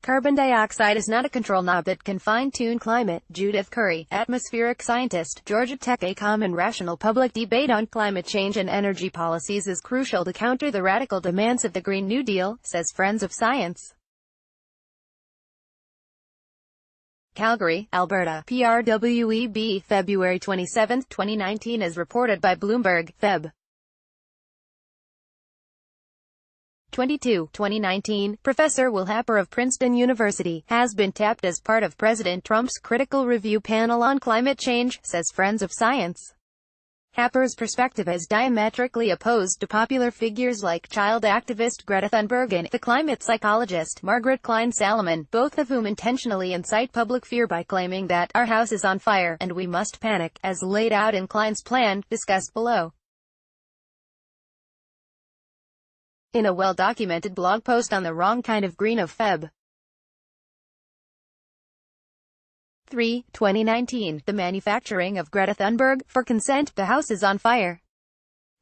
Carbon dioxide is not a control knob that can fine-tune climate. Judith Curry, atmospheric scientist, Georgia Tech. A common rational public debate on climate change and energy policies is crucial to counter the radical demands of the Green New Deal, says Friends of Science. Calgary, Alberta, PRWEB, February 27, 2019, as reported by Bloomberg, Feb. 22, 2019, Professor Will Happer of Princeton University has been tapped as part of President Trump's critical review panel on climate change, says Friends of Science. Happer's perspective is diametrically opposed to popular figures like child activist Greta Thunberg and the climate psychologist Margaret Klein Salomon, both of whom intentionally incite public fear by claiming that our house is on fire and we must panic, as laid out in Klein's plan, discussed below. In a well-documented blog post on the wrong kind of green of Feb. 3, 2019, the manufacturing of Greta Thunberg, for consent, the house is on fire.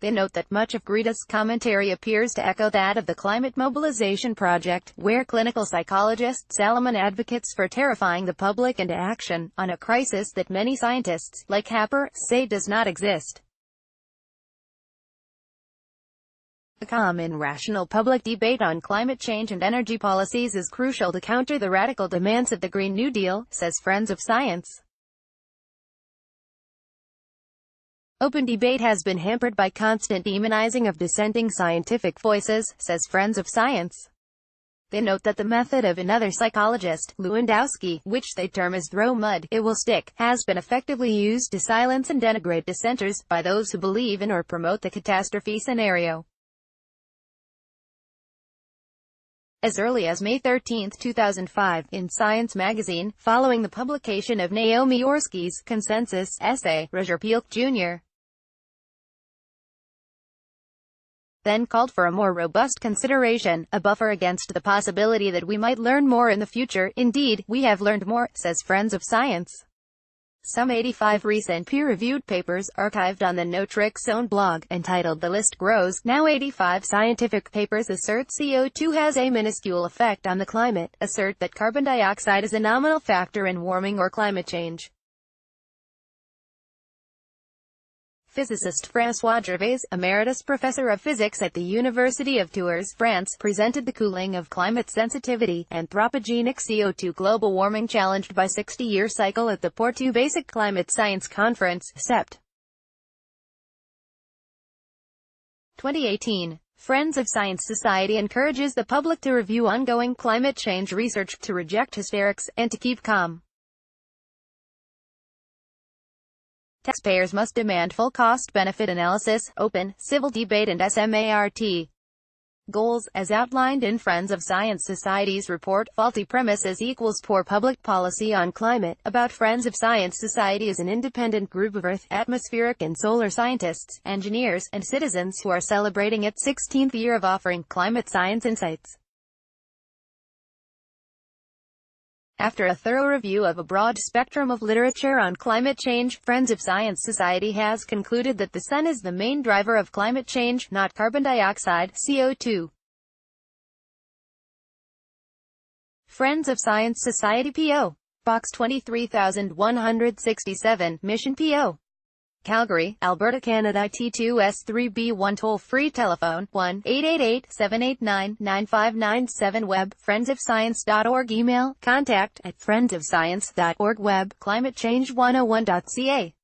They note that much of Greta's commentary appears to echo that of the Climate Mobilization Project, where clinical psychologist Salomon advocates for terrifying the public into action on a crisis that many scientists, like Happer, say does not exist. A common rational public debate on climate change and energy policies is crucial to counter the radical demands of the Green New Deal, says Friends of Science. Open debate has been hampered by constant demonizing of dissenting scientific voices, says Friends of Science. They note that the method of another psychologist, Lewandowski, which they term as throw mud, it will stick, has been effectively used to silence and denigrate dissenters, by those who believe in or promote the catastrophe scenario. As early as May 13, 2005, in Science magazine, following the publication of Naomi Orski's consensus essay, Roger Pielke Jr. then called for a more robust consideration, a buffer against the possibility that we might learn more in the future. Indeed, we have learned more, says Friends of Science. Some 85 recent peer-reviewed papers, archived on the No Trick Zone blog, entitled The List Grows, now 85 scientific papers assert CO2 has a minuscule effect on the climate, assert that carbon dioxide is a nominal factor in warming or climate change. Physicist François Gervais, emeritus professor of physics at the University of Tours, France, presented the Cooling of Climate Sensitivity, Anthropogenic CO2 Global Warming Challenged by 60-Year Cycle at the Porto Basic Climate Science Conference, Sept. 2018. Friends of Science Society encourages the public to review ongoing climate change research, to reject hysterics, and to keep calm. Taxpayers must demand full cost-benefit analysis, open, civil debate and SMART goals, as outlined in Friends of Science Society's report, Faulty Premises Equals Poor Public Policy on Climate. About Friends of Science Society is an independent group of Earth, atmospheric and solar scientists, engineers, and citizens who are celebrating its 16th year of offering climate science insights. After a thorough review of a broad spectrum of literature on climate change, Friends of Science Society has concluded that the sun is the main driver of climate change, not carbon dioxide, CO2. Friends of Science Society P.O. Box 23167, Mission P.O. Calgary, Alberta, Canada. T2S3B1 toll-free telephone, 1-888-789-9597 web, friendsofscience.org email, contact@friendsofscience.org web, climatechange101.ca